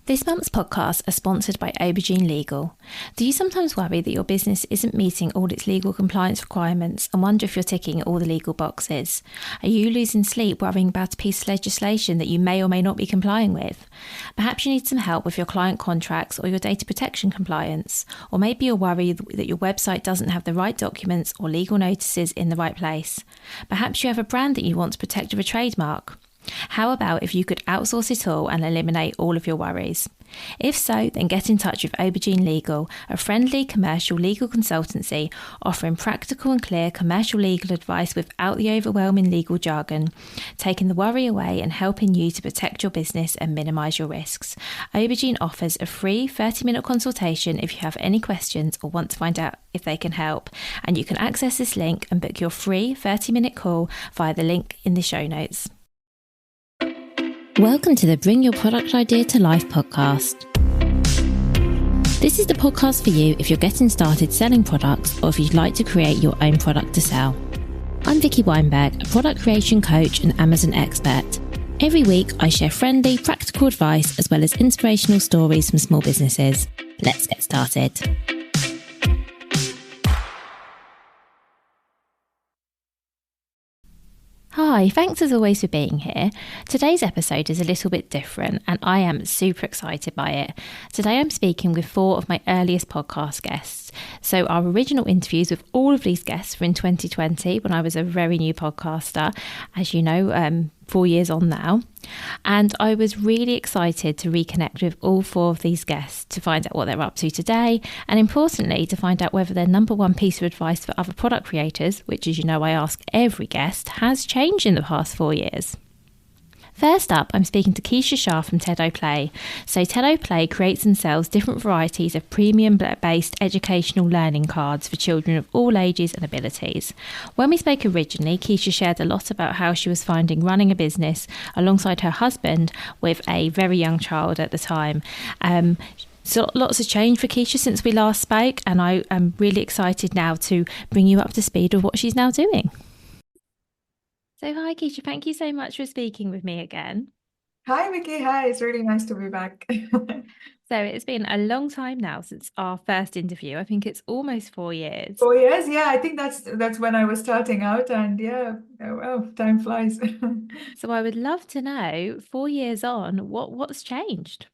This month's podcasts are sponsored by Aubergine Legal. Do you sometimes worry that your business isn't meeting all its legal compliance requirements and wonder if you're ticking all the legal boxes? Are you losing sleep worrying about a piece of legislation that you may or may not be complying with? Perhaps you need some help with your client contracts or your data protection compliance. Or maybe you're worried that your website doesn't have the right documents or legal notices in the right place. Perhaps you have a brand that you want to protect with a trademark. How about if you could outsource it all and eliminate all of your worries? If so, then get in touch with Aubergine Legal, a friendly commercial legal consultancy offering practical and clear commercial legal advice without the overwhelming legal jargon, taking the worry away and helping you to protect your business and minimise your risks. Aubergine offers a free 30-minute consultation if you have any questions or want to find out if they can help, and you can access this link and book your free 30-minute call via the link in the show notes. Welcome to the Bring Your Product Idea to Life podcast. This is the podcast for you if you're getting started selling products or if you'd like to create your own product to sell. I'm Vicky Weinberg, a product creation coach and Amazon expert. Every week I share friendly, practical advice as well as inspirational stories from small businesses. Let's get started. Hi, thanks as always for being here. Today's episode is a little bit different and I am super excited by it. Today I'm speaking with 4 of my earliest podcast guests. So our original interviews with all of these guests were in 2020 when I was a very new podcaster, as you know, 4 years on now. And I was really excited to reconnect with all 4 of these guests to find out what they're up to today, and importantly to find out whether their number one piece of advice for other product creators, which as you know I ask every guest, has changed in the past 4 years. First up, I'm speaking to Keisha Shah from Tedo Play. So Tedo Play creates and sells different varieties of premium-based educational learning cards for children of all ages and abilities. When we spoke originally, Keisha shared a lot about how she was finding running a business alongside her husband with a very young child at the time. So lots has changed for Keisha since we last spoke, and I am really excited now to bring you up to speed with what she's now doing. So hi Keisha, thank you so much for speaking with me again. Hi Vicky, hi, it's really nice to be back. So it's been a long time now since our first interview. I think it's almost 4 years. 4 years, yeah, I think that's when I was starting out, and yeah, well, time flies. So I would love to know, 4 years on, what's changed?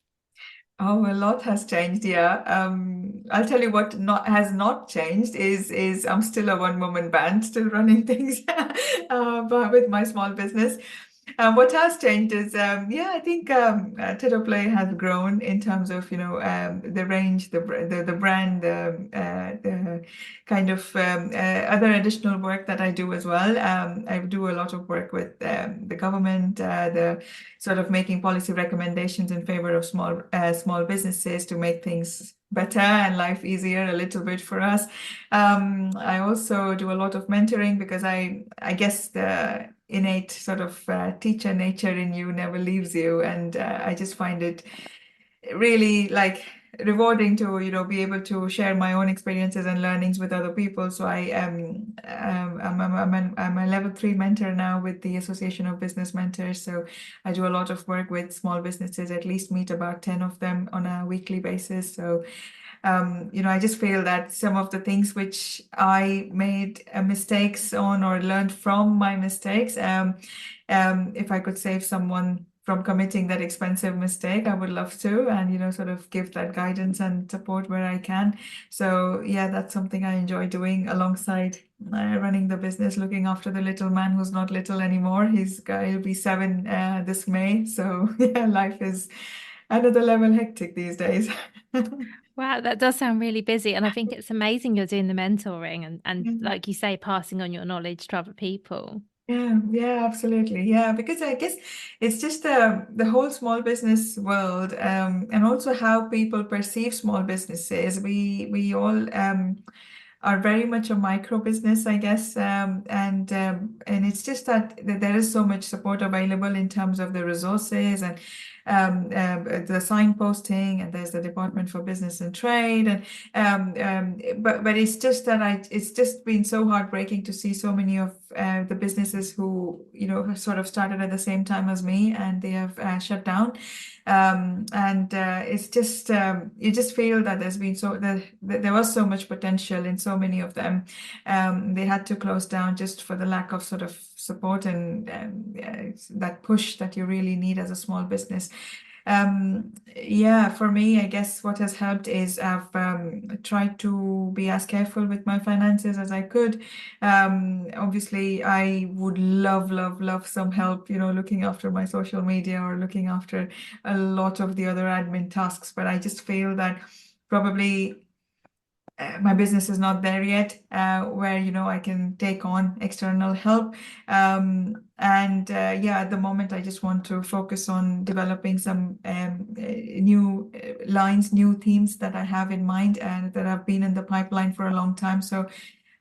Oh, a lot has changed, yeah. I'll tell you what has not changed is I'm still a one-woman band, still running things, but with my small business. What has changed is, I think Tedo Play has grown in terms of, the range, the brand, the kind of other additional work that I do as well. I do a lot of work with the government, the sort of making policy recommendations in favor of small businesses to make things better and life easier a little bit for us. I also do a lot of mentoring because I guess the innate sort of teacher nature in you never leaves you, and I just find it really like rewarding to be able to share my own experiences and learnings with other people. So I'm a level 3 mentor now with the Association of Business Mentors. So I do a lot of work with small businesses, at least meet about 10 of them on a weekly basis. So I just feel that some of the things which I made mistakes on or learned from my mistakes, if I could save someone from committing that expensive mistake, I would love to, and sort of give that guidance and support where I can. So yeah, that's something I enjoy doing alongside running the business, looking after the little man who's not little anymore. He'll be 7 this May. So yeah, life is another level hectic these days. Wow, that does sound really busy. And I think it's amazing you're doing the mentoring and like you say, passing on your knowledge to other people. Yeah, absolutely. Yeah, because I guess it's just the whole small business world, and also how people perceive small businesses. We all are very much a micro business, I guess, and it's just that there is so much support available in terms of the resources and the signposting, and there's the Department for Business and Trade, but it's just that it's just been so heartbreaking to see so many of the businesses who have sort of started at the same time as me, and they have shut down. And it's just you just feel that there was so much potential in so many of them. They had to close down just for the lack of sort of support and that push that you really need as a small business. Yeah, for me, I guess what has helped is I've tried to be as careful with my finances as I could. Obviously, I would love some help, looking after my social media or looking after a lot of the other admin tasks, but I just feel that probably my business is not there yet, where I can take on external help. And yeah, at the moment, I just want to focus on developing some new lines, new themes that I have in mind and that have been in the pipeline for a long time. So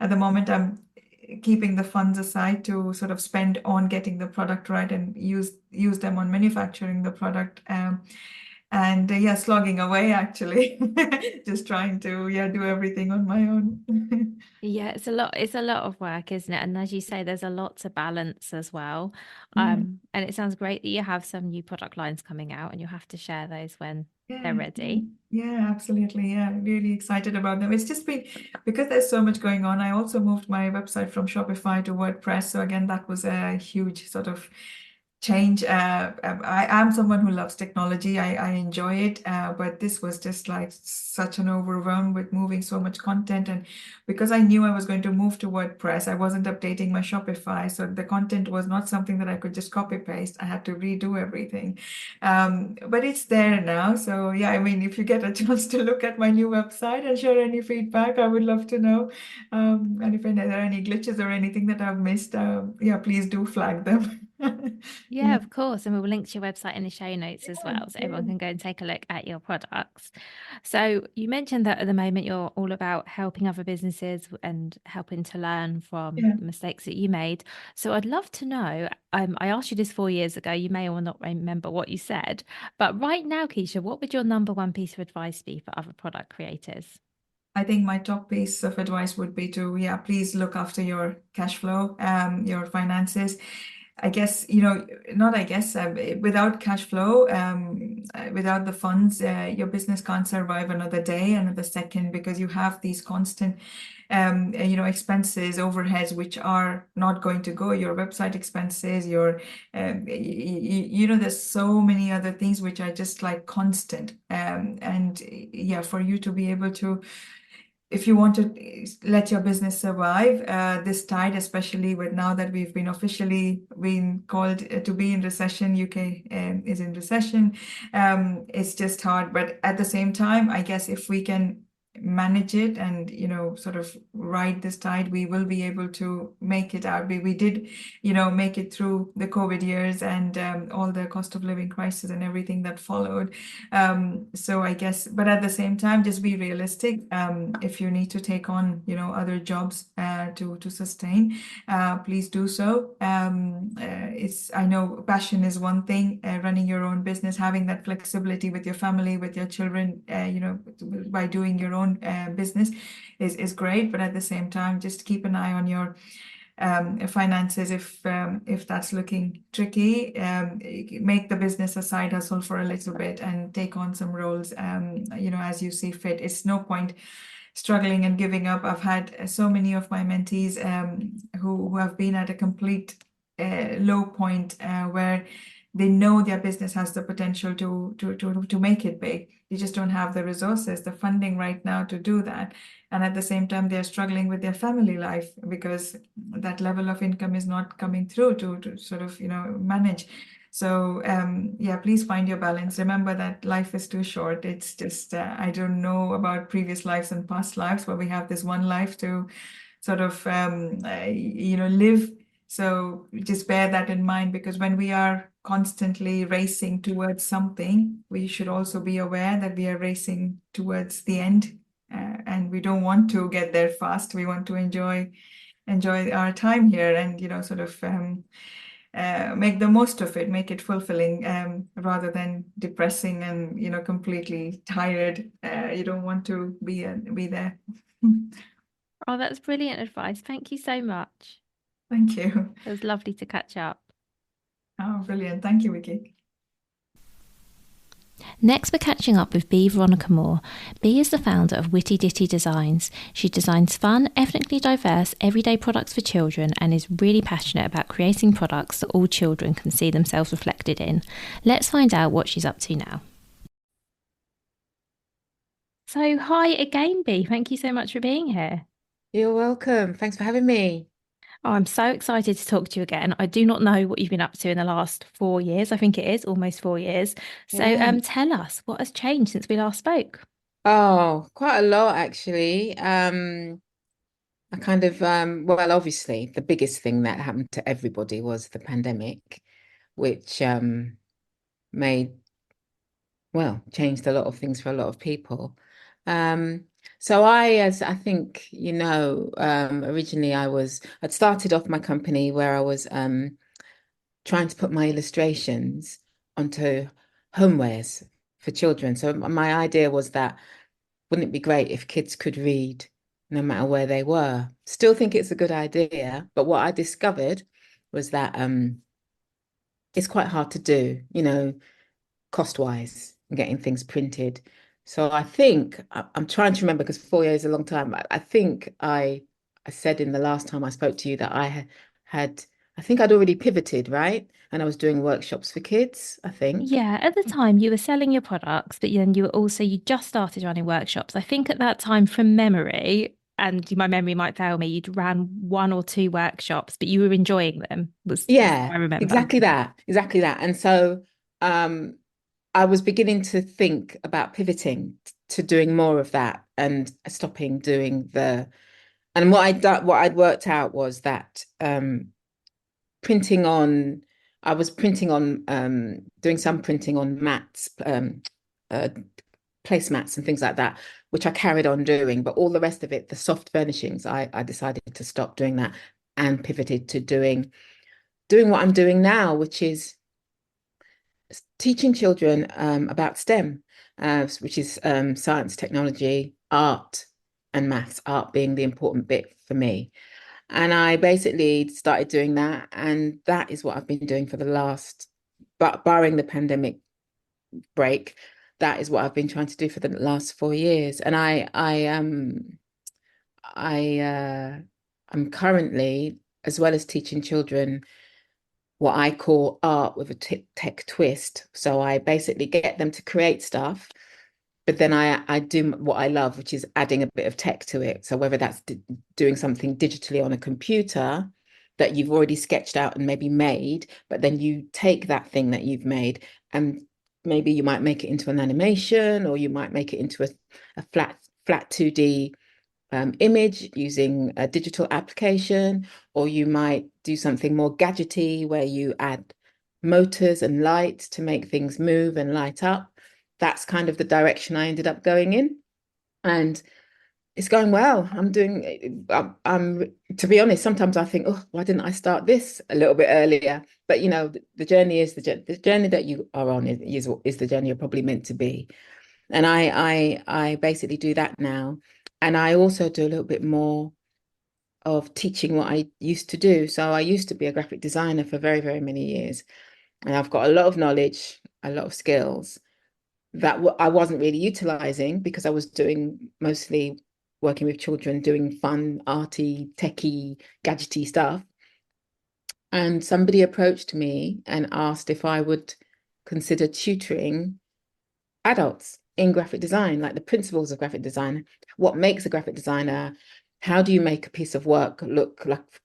at the moment, I'm keeping the funds aside to sort of spend on getting the product right and use them on manufacturing the product. And yeah, slogging away actually, just trying to do everything on my own. Yeah, it's a lot of work, isn't it? And as you say, there's a lot to balance as well. Yeah, And it sounds great that you have some new product lines coming out and you'll have to share those when they're yeah, ready. yeah, absolutely. Yeah, really excited about them. It's just been because there's so much going on. I also moved my website from Shopify to WordPress. So again, that was a huge sort of change. I am someone who loves technology. I enjoy it, but this was just like such an overwhelm with moving so much content. And because I knew I was going to move to WordPress, I wasn't updating my Shopify. So the content was not something that I could just copy paste. I had to redo everything. But it's there now. So yeah, I mean, if you get a chance to look at my new website and share any feedback, I would love to know. And if there are any glitches or anything that I've missed, yeah, please do flag them. Yeah, Yeah, of course. And we will link to your website in the show notes as well, so yeah, everyone can go and take a look at your products. So you mentioned that at the moment you're all about helping other businesses and helping to learn from yeah. the mistakes that you made. So I'd love to know, I asked you this 4 years ago, you may or not remember what you said, but right now, Keisha, what would your number one piece of advice be for other product creators? I think my top piece of advice would be to, yeah, please look after your cash flow, your finances. I guess, not I guess, without cash flow, without the funds, your business can't survive another day, another second, because you have these constant, expenses, overheads, which are not going to go, your website expenses, there's so many other things which are just like constant. And yeah, for you to be able to, if you want to let your business survive this tide, especially with now that we've been officially been called to be in recession, UK is in recession, it's just hard. But at the same time, I guess if we can manage it and sort of ride this tide, we will be able to make it out. We did make it through the COVID years and all the cost of living crisis and everything that followed. So I guess, but at the same time, just be realistic. If you need to take on other jobs to sustain, please do so. I know passion is one thing, running your own business, having that flexibility with your family, with your children, by doing your own business is great. But at the same time, just keep an eye on your finances. If that's looking tricky, make the business a side hustle for a little bit and take on some roles, as you see fit. It's no point struggling and giving up. I've had so many of my mentees who have been at a complete low point where they know their business has the potential to make it big. They just don't have the resources, the funding right now to do that. And at the same time, they're struggling with their family life because that level of income is not coming through to sort of, manage. So yeah, please find your balance. Remember that life is too short. It's just, I don't know about previous lives and past lives, but we have this one life to sort of, live. So just bear that in mind, because when we are constantly racing towards something, we should also be aware that we are racing towards the end, and we don't want to get there fast. We want to enjoy our time here and sort of make the most of it, make it fulfilling, rather than depressing and, completely tired. You don't want to be there. Oh, that's brilliant advice. Thank you so much. Thank you. It was lovely to catch up. Oh, brilliant. Thank you, Vicky. Next, we're catching up with Bea Veronica Moore. Bea is the founder of Witty Ditty Designs. She designs fun, ethnically diverse, everyday products for children and is really passionate about creating products that all children can see themselves reflected in. Let's find out what she's up to now. So, hi again, Bea. Thank you so much for being here. You're welcome. Thanks for having me. Oh, I'm so excited to talk to you again. I do not know what you've been up to in the last 4 years. I think it is almost 4 years. So, Yeah. tell us what has changed since we last spoke. Oh, quite a lot actually. I kind of well, obviously the biggest thing that happened to everybody was the pandemic, which made changed a lot of things for a lot of people. Um, so as I think originally I'd started off my company where I was trying to put my illustrations onto homewares for children. So my idea was that wouldn't it be great if kids could read no matter where they were? Still think it's a good idea, but what I discovered was that it's quite hard to do, cost-wise, getting things printed. So I think I'm trying to remember because 4 years is a long time. I think I said in the last time I spoke to you that I think I'd already pivoted, right? And I was doing workshops for kids, I think. Yeah, at the time you were selling your products, but then you just started running workshops. I think at that time, from memory, and my memory might fail me, you'd ran one or two workshops, but you were enjoying them, was Yeah, I remember. exactly that. Exactly that. And so um, I was beginning to think about pivoting to doing more of that and stopping doing and what I'd worked out was that printing on, I was printing on, doing some printing on mats, uh, placemats and things like that, which I carried on doing. But all the rest of it, the soft furnishings, I decided to stop doing that and pivoted to doing what I'm doing now, which is teaching children about STEM, which is science, technology, art, and maths, art being the important bit for me. And I basically started doing that. And that is what I've been doing for the last, but barring the pandemic break, that is what I've been trying to do for the last 4 years. And I'm currently, as well as teaching children what I call art with a tech twist. So I basically get them to create stuff, but then I do what I love, which is adding a bit of tech to it. So whether that's doing something digitally on a computer that you've already sketched out and maybe made, but then you take that thing that you've made and maybe you might make it into an animation, or you might make it into a flat 2D image using a digital application, or you might do something more gadgety where you add motors and lights to make things move and light up. That's kind of the direction I ended up going in. And it's going well. I'm to be honest, sometimes I think, oh, why didn't I start this a little bit earlier? But the journey is the journey that you are on is the journey you're probably meant to be. And I basically do that now. And I also do a little bit more of teaching what I used to do. So I used to be a graphic designer for very, very many years. And I've got a lot of knowledge, a lot of skills that I wasn't really utilizing because I was doing mostly working with children, doing fun, arty, techie, gadgety stuff. And somebody approached me and asked if I would consider tutoring adults in graphic design, like the principles of graphic design, what makes a graphic designer, how do you make a piece of work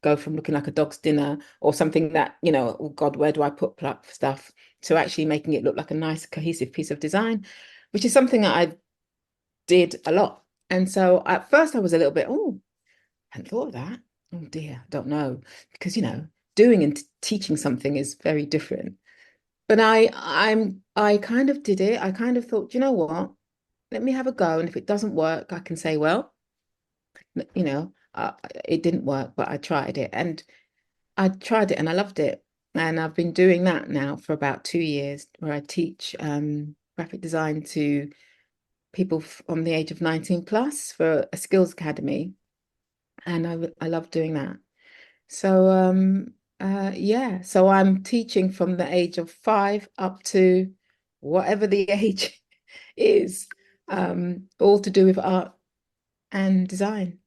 go from looking like a dog's dinner or something that, oh God, where do I put stuff, to actually making it look like a nice cohesive piece of design, which is something that I did a lot. And so at first I was a little bit, oh, I hadn't thought of that. Oh dear, I don't know. Because, doing and teaching something is very different. But I kind of did it. I kind of thought, you know what? Let me have a go. And if it doesn't work, I can say, well, it didn't work, but I tried it. And I tried it and I loved it. And I've been doing that now for about 2 years, where I teach graphic design to people from the age of 19 plus for a skills academy. And I love doing that. So yeah, so I'm teaching from the age of 5 up to whatever the age is, all to do with art and design.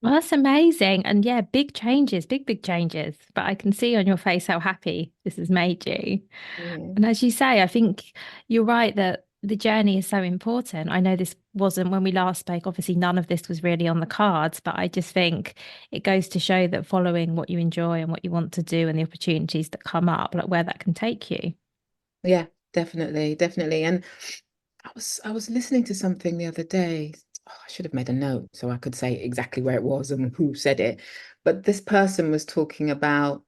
Well, that's amazing. And yeah, big changes, big changes. But I can see on your face how happy this has made you. Yeah. And as you say, I think you're right that the journey is so important. I know this wasn't when we last spoke, obviously, none of this was really on the cards, but I just think it goes to show that following what you enjoy and what you want to do and the opportunities that come up, like where that can take you. Yeah, definitely, definitely. And I was listening to something the other day. Oh, I should have made a note so I could say exactly where it was and who said it. But this person was talking about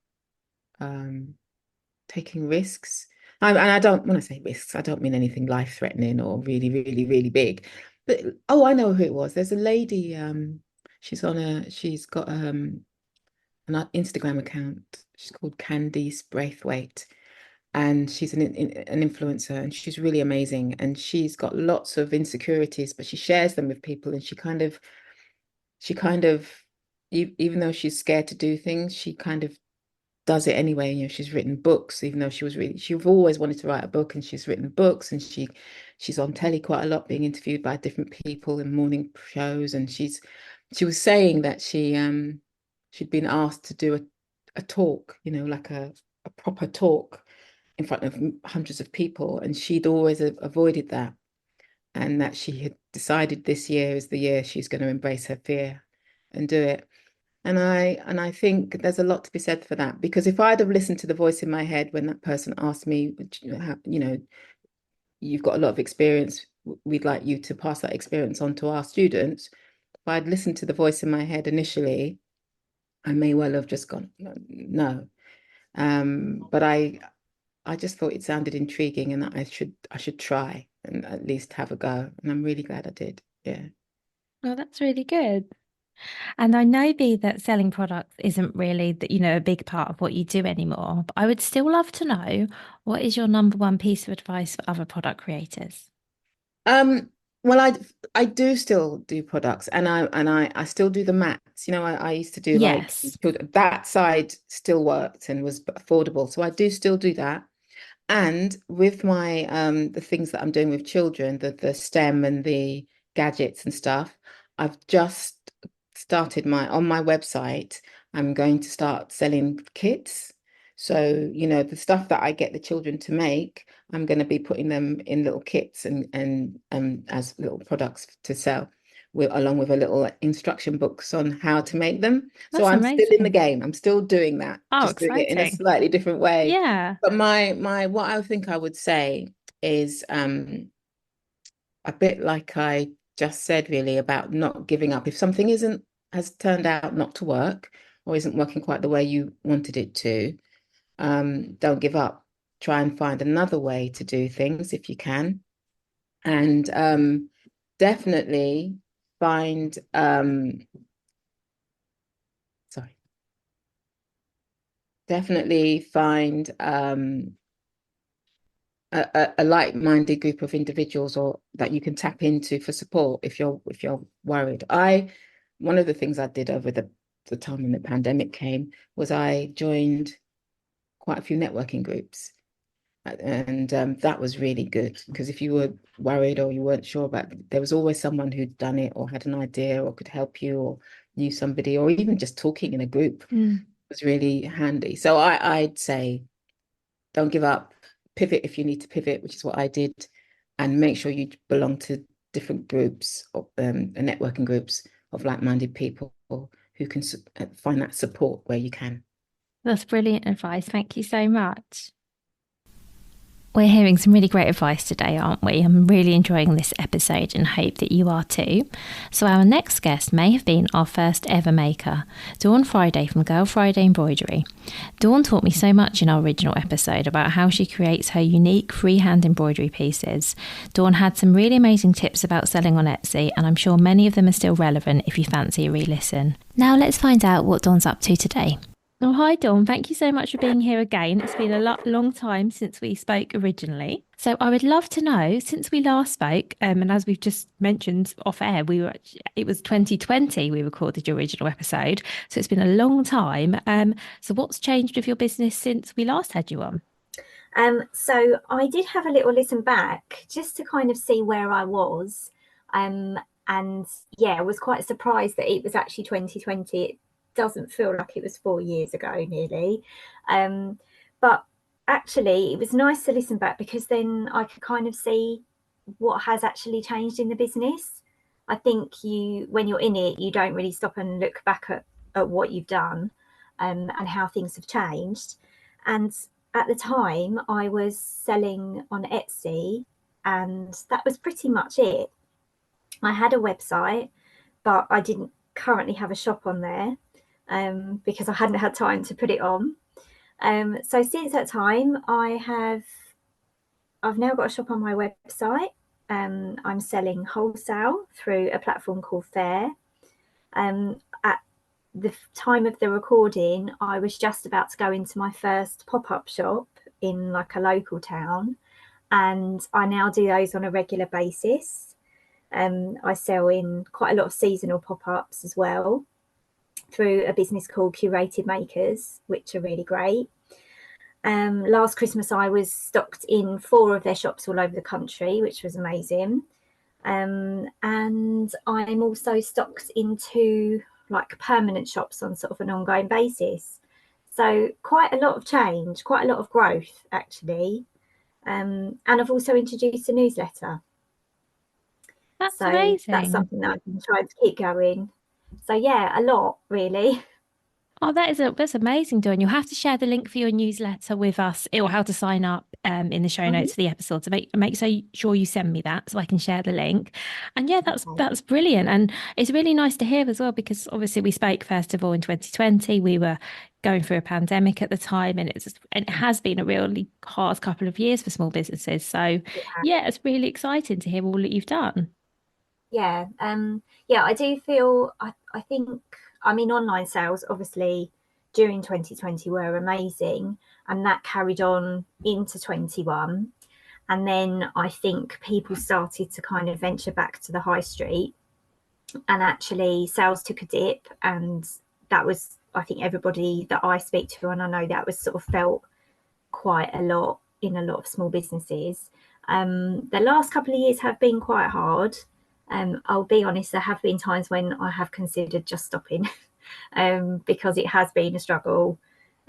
um, taking risks. And I don't, when I say risks, I don't mean anything life-threatening or really, really, really big. But oh, I know who it was. There's a lady. She's got an Instagram account. She's called Candice Braithwaite, and she's an influencer, and she's really amazing, and she's got lots of insecurities, but she shares them with people, and she kind of even though she's scared to do things, she kind of does it anyway. She's written books, even though she've always wanted to write a book, and she's written books, and she's on telly quite a lot, being interviewed by different people in morning shows. And she was saying that she'd been asked to do a talk, like a proper talk in front of hundreds of people, and she'd always avoided that, and that she had decided this year is the year she's going to embrace her fear and do it. And I think there's a lot to be said for that, because if I'd have listened to the voice in my head when that person asked me, you've got a lot of experience, we'd like you to pass that experience on to our students. If I'd listened to the voice in my head initially, I may well have just gone, no. But I just thought it sounded intriguing, and that I should try and at least have a go. And I'm really glad I did. Yeah. Well, that's really good. And I know, Bea, that selling products isn't really a big part of what you do anymore, but I would still love to know, what is your number one piece of advice for other product creators? Well, I do still do products, and I still do the mats. I used to do like Yes. that side still worked and was affordable. So I do still do that. And with my the things that I'm doing with children, the STEM and the gadgets and stuff, I've just started on my website. I'm going to start selling kits. So, the stuff that I get the children to make, I'm going to be putting them in little kits and as little products to sell, along with a little instruction books on how to make them. So That's I'm still in the amazing. game. I'm still doing that, Oh, just doing it in a exciting. slightly different way. Yeah. But my what I think I would say is a bit like I just said, really, about not giving up. If something has turned out not to work, or isn't working quite the way you wanted it to, don't give up. Try and find another way to do things if you can. And definitely find sorry, definitely find a like-minded group of individuals, or that you can tap into for support if you're worried. One of the things I did over the time when the pandemic came was I joined quite a few networking groups. And that was really good, because if you were worried or you weren't sure about it, there was always someone who'd done it or had an idea or could help you or knew somebody, or even just talking in a group was really handy. So I'd say, don't give up. Pivot if you need to pivot, which is what I did, and make sure you belong to different groups or networking groups of like-minded people who can find that support where you can. That's brilliant advice. Thank you so much. We're hearing some really great advice today, aren't we? I'm really enjoying this episode and hope that you are too. So our next guest may have been our first ever maker, Dawn Friday from Girl Friday Embroidery. Dawn taught me so much in our original episode about how she creates her unique freehand embroidery pieces. Dawn had some really amazing tips about selling on Etsy, and I'm sure many of them are still relevant if you fancy a re-listen. Now let's find out what Dawn's up to today. Oh, hi, Dawn. Thank you so much for being here again. It's been a long time since we spoke originally. So I would love to know, since we last spoke, and as we've just mentioned off air, it was 2020 we recorded your original episode. So it's been a long time. So what's changed with your business since we last had you on? So I did have a little listen back just to kind of see where I was. And yeah, I was quite surprised that it was actually 2020. It doesn't feel like it was 4 years ago nearly. But actually, it was nice to listen back because then I could kind of see what has actually changed in the business. I think when you're in it, you don't really stop and look back at what you've done, and how things have changed. And at the time, I was selling on Etsy, and that was pretty much it. I had a website, but I didn't currently have a shop on there, because I hadn't had time to put it on. So since that time, I've now got a shop on my website. I'm selling wholesale through a platform called Fair. At the time of the recording, I was just about to go into my first pop-up shop in like a local town, and I now do those on a regular basis. I sell in quite a lot of seasonal pop-ups as well through a business called Curated Makers, which are really great. Last Christmas, I was stocked in 4 of their shops all over the country, which was amazing. And I'm also stocked into like permanent shops on sort of an ongoing basis. So quite a lot of change, quite a lot of growth actually. And I've also introduced a newsletter. That's So amazing. that's something that I've been trying to keep going. So yeah, a lot really. Oh, that's amazing, Dawn. You'll have to share the link for your newsletter with us, or how to sign up in the show notes for the episode. So make sure you send me that so I can share the link. And yeah, that's brilliant. And it's really nice to hear as well, because obviously we spoke first of all in 2020. We were going through a pandemic at the time, and it has been a really hard couple of years for small businesses. So yeah, it's really exciting to hear all that you've done. Yeah, yeah, I do feel, I think, I mean, online sales obviously during 2020 were amazing, and that carried on into 21. And then I think people started to kind of venture back to the high street, and actually sales took a dip. And that was, I think, everybody that I speak to, and I know that was sort of felt quite a lot in a lot of small businesses. The last couple of years have been quite hard. I'll be honest, there have been times when I have considered just stopping, because it has been a struggle.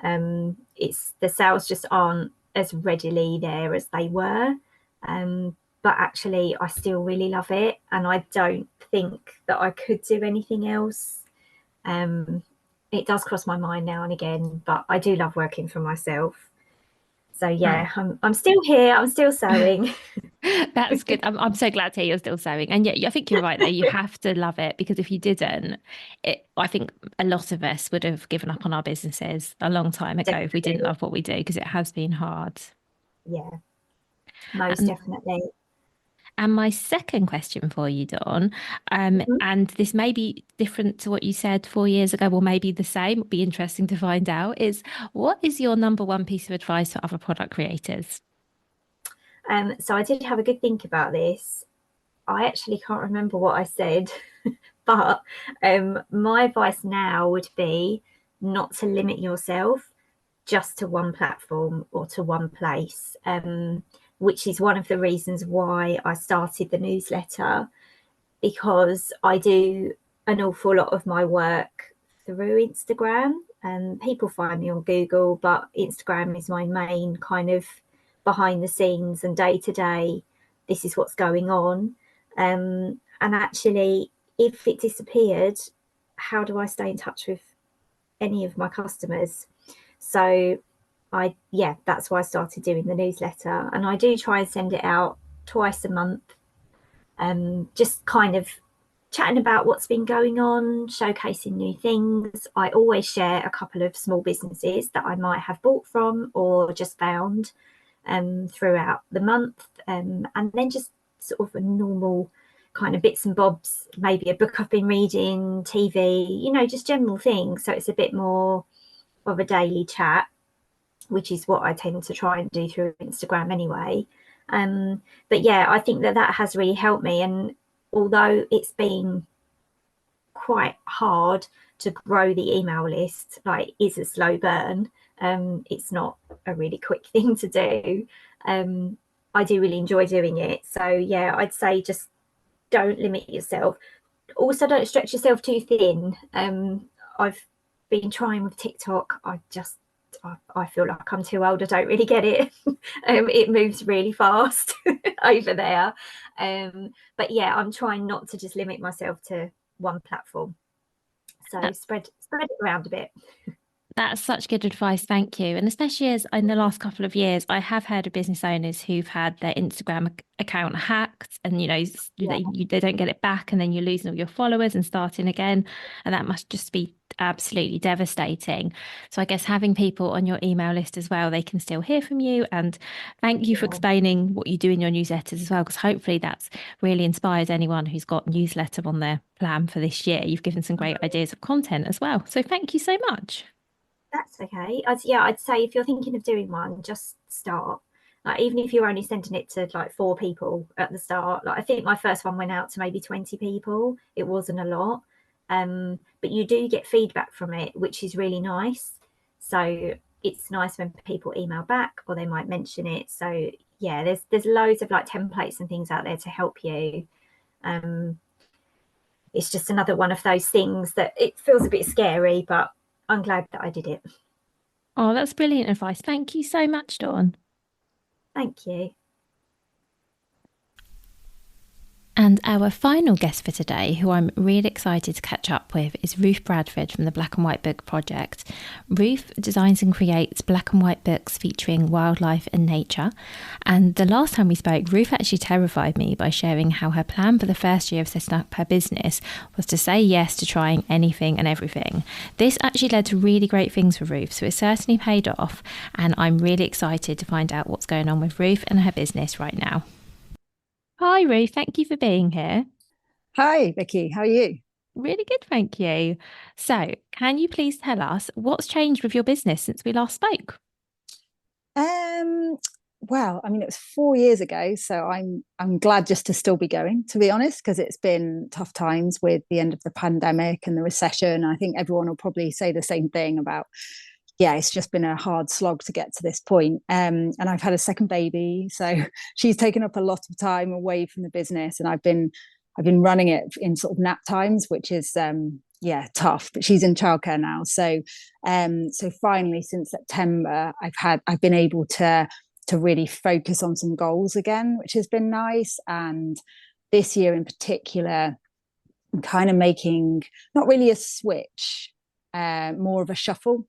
It's the sales just aren't as readily there as they were. But actually, I still really love it, and I don't think that I could do anything else. It does cross my mind now and again, but I do love working for myself. So yeah, I'm still here. I'm still sewing. That's good. I'm so glad to hear you're still sewing. And yeah, I think you're right there. You have to love it, because if you didn't, I think a lot of us would have given up on our businesses a long time ago if we didn't love what we do, because it has been hard. Yeah, most definitely. And my second question for you, Dawn, and this may be different to what you said 4 years ago, or maybe the same, it'd be interesting to find out, is what is your number one piece of advice for other product creators? So I did have a good think about this. I actually can't remember what I said, but my advice now would be not to limit yourself just to one platform or to one place, which is one of the reasons why I started the newsletter, because I do an awful lot of my work through Instagram, and people find me on Google, but Instagram is my main kind of behind the scenes and day to day. This is what's going on. And actually, if it disappeared, how do I stay in touch with any of my customers? So that's why I started doing the newsletter, and I do try and send it out twice a month, just kind of chatting about what's been going on, showcasing new things. I always share a couple of small businesses that I might have bought from or just found throughout the month, and then just sort of a normal kind of bits and bobs, maybe a book I've been reading, TV, just general things. So it's a bit more of a daily chat, which is what I tend to try and do through Instagram anyway. But yeah, I think that has really helped me. And although it's been quite hard to grow the email list, like it's a slow burn, it's not a really quick thing to do. I do really enjoy doing it. So yeah, I'd say just don't limit yourself. Also, don't stretch yourself too thin. I've been trying with TikTok. I feel like I'm too old. I don't really get it. It moves really fast over there. But yeah, I'm trying not to just limit myself to one platform. So spread it around a bit. That's such good advice. Thank you. And especially as in the last couple of years, I have heard of business owners who've had their Instagram account hacked and, they don't get it back and then you're losing all your followers and starting again. And that must just be absolutely devastating. So I guess having people on your email list as well, they can still hear from you. And thank you for explaining what you do in your newsletters as well, because hopefully that's really inspires anyone who's got newsletter on their plan for this year. You've given some great ideas of content as well. So thank you so much. That's okay. I'd say if you're thinking of doing one, just start. Like even if you're only sending it to like 4 people at the start. Like I think my first one went out to maybe 20 people. It wasn't a lot. But you do get feedback from it, which is really nice. So it's nice when people email back or they might mention it. So yeah, there's loads of like templates and things out there to help you. It's just another one of those things that it feels a bit scary, but I'm glad that I did it. Oh, that's brilliant advice. Thank you so much, Dawn. Thank you. And our final guest for today, who I'm really excited to catch up with, is Ruth Bradford from the Black and White Book Project. Ruth designs and creates black and white books featuring wildlife and nature. And the last time we spoke, Ruth actually terrified me by sharing how her plan for the first year of setting up her business was to say yes to trying anything and everything. This actually led to really great things for Ruth, so it certainly paid off. And I'm really excited to find out what's going on with Ruth and her business right now. Hi, Ruth. Thank you for being here. Hi, Vicky. How are you? Really good, thank you. So, can you please tell us what's changed with your business since we last spoke? Well, I mean, it was 4 years ago, so I'm glad just to still be going, to be honest, because it's been tough times with the end of the pandemic and the recession. I think everyone will probably say the same thing about, yeah, it's just been a hard slog to get to this point. And I've had a second baby, so she's taken up a lot of time away from the business, and I've been running it in sort of nap times, which is tough. But she's in childcare now, so finally since September, I've been able to really focus on some goals again, which has been nice. And this year in particular, I'm kind of making not really a switch, more of a shuffle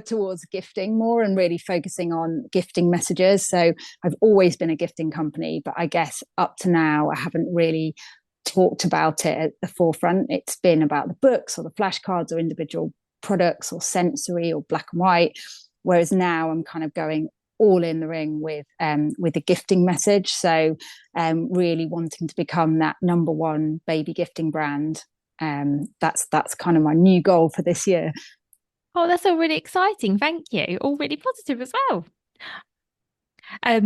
towards gifting more and really focusing on gifting messages. So I've always been a gifting company, but I guess up to now I haven't really talked about it at the forefront. It's been about the books or the flashcards or individual products or sensory or black and white, whereas now I'm kind of going all in the ring with the gifting message. So really wanting to become that number one baby gifting brand. That's kind of my new goal for this year. Oh, that's all really exciting. Thank you. All really positive as well.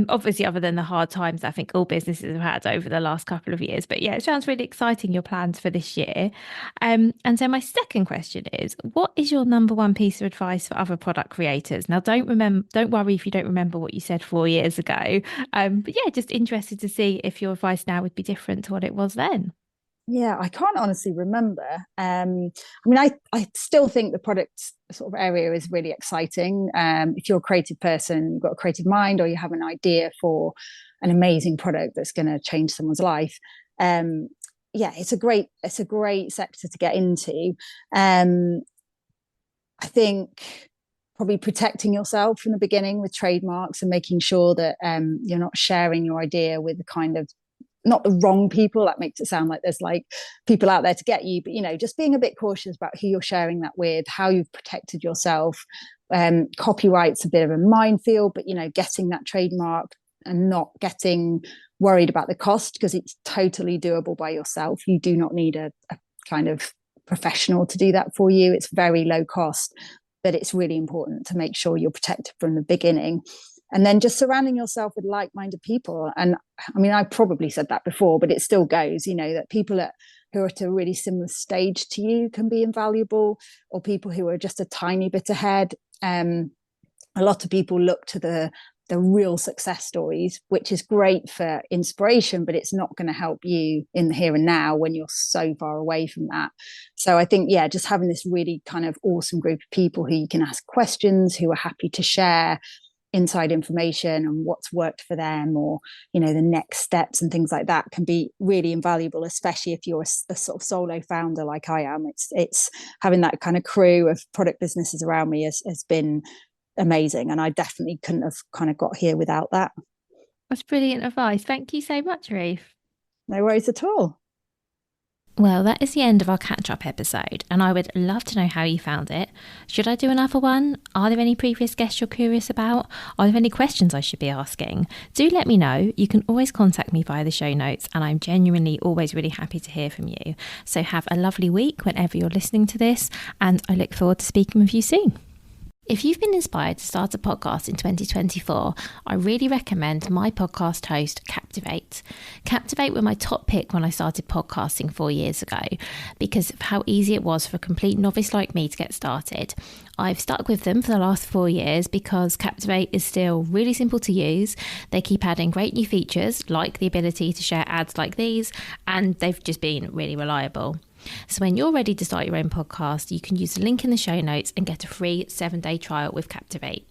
Obviously, other than the hard times I think all businesses have had over the last couple of years. But yeah, it sounds really exciting, your plans for this year. And so my second question is, what is your number one piece of advice for other product creators? Now, don't worry if you don't remember what you said 4 years ago. But yeah, just interested to see if your advice now would be different to what it was then. Yeah, I can't honestly remember. I mean, I still think the product sort of area is really exciting. If you're a creative person, you've got a creative mind, or you have an idea for an amazing product that's going to change someone's life. It's a great sector to get into. I think probably protecting yourself from the beginning with trademarks and making sure that you're not sharing your idea with the kind of, not the wrong people. That makes it sound like there's like people out there to get you, but just being a bit cautious about who you're sharing that with, how you've protected yourself. Copyright's a bit of a minefield, but getting that trademark and not getting worried about the cost, because it's totally doable by yourself. You do not need a kind of professional to do that for you. It's very low cost. but it's really important to make sure you're protected from the beginning. And then just surrounding yourself with like-minded people. And I mean, I probably said that before, but it still goes, you know, that people who are at a really similar stage to you can be invaluable, or people who are just a tiny bit ahead. A lot of people look to the real success stories, which is great for inspiration, but it's not going to help you in the here and now when you're so far away from that. So I think, yeah, just having this really kind of awesome group of people who you can ask questions, who are happy to share inside information and what's worked for them, or, you know, the next steps and things like that, can be really invaluable, especially if you're a sort of solo founder like I am. It's having that kind of crew of product businesses around me has been amazing, and I definitely couldn't have kind of got here without that. That's brilliant advice. Thank you so much, Ruth. No worries at all. Well, that is the end of our catch-up episode, and I would love to know how you found it. Should I do another one? Are there any previous guests you're curious about? Are there any questions I should be asking? Do let me know. You can always contact me via the show notes, and I'm genuinely always really happy to hear from you. So have a lovely week whenever you're listening to this, and I look forward to speaking with you soon. If you've been inspired to start a podcast in 2024, I really recommend my podcast host, Captivate. Captivate were my top pick when I started podcasting 4 years ago because of how easy it was for a complete novice like me to get started. I've stuck with them for the last 4 years because Captivate is still really simple to use. They keep adding great new features like the ability to share ads like these, and they've just been really reliable. So when you're ready to start your own podcast, you can use the link in the show notes and get a free 7-day trial with Captivate.